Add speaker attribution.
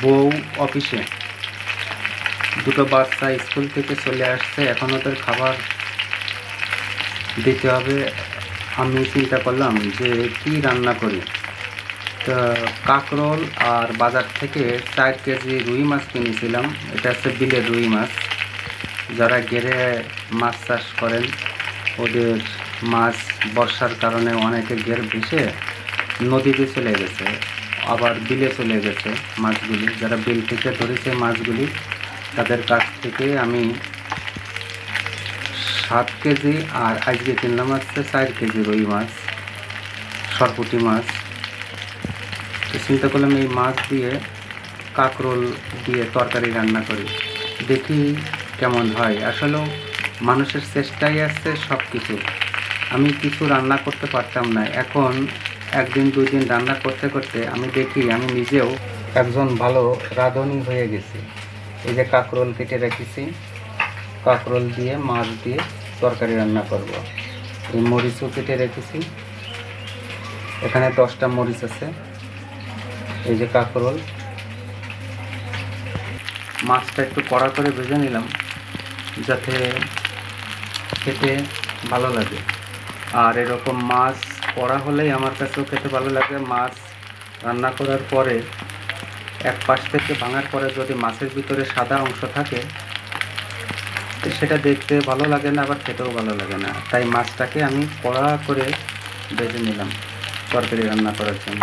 Speaker 1: বউ অফিসে, দুটো বাচ্চা স্কুল থেকে চলে আসছে, এখন ওদের খাবার দিতে হবে। আমি চিন্তা করলাম যে কি রান্না করি। তো কাঁকরোল আর বাজার থেকে 4 কেজি রুই মাছ কিনেছিলাম। এটা হচ্ছে বিলের রুই মাছ। যারা গেরে মাছ চাষ করেন ওদের মাছ বর্ষার কারণে অনেকে গের ভেসে নদীতে চলে গেছে, আবার বিলে চলে গেছে মাছগুলি। যারা বিল থেকে ধরেছে মাছগুলি তাদের কাছ থেকে আমি 7 কেজি, আর আজকে কিনলাম হচ্ছে 4 কেজি রুই মাছ, সরপুঁটি মাছ। তো চিন্তা করলাম এই মাছ দিয়ে কাঁকরোল দিয়ে তরকারি রান্না করি, দেখি কেমন হয়। আসলেও মানুষের চেষ্টাই আছে সব কিছু। আমি কিছু রান্না করতে পারতাম না, এখন 1 দিন 2 দিন রান্না করতে করতে আমি দেখি আমি নিজেও একজন ভালো রাঁধুনি হয়ে গেছি। এই যে কাঁকরোল কেটে রেখেছি, কাঁকরোল দিয়ে মাছ দিয়ে তরকারি রান্না করব। এই মরিচও কেটে রেখেছি, এখানে 10টা মরিচ আছে। এই যে কাঁকরোল, মাছটা একটু কড়া করে ভেজে নিলাম যাতে খেতে ভালো লাগে। আর এরকম মাছ কড়া হলেই আমার কাছেও খেতে ভালো লাগে। মাছ রান্না করার পরে এক পাশ থেকে ভাঙার পরে যদি মাছের ভিতরে সাদা অংশ থাকে সেটা দেখতে ভালো লাগে না, আবার খেতেও ভালো লাগে না। তাই মাছটাকে আমি কড়া করে ভেজে নিলাম তরকারি রান্না করার জন্য।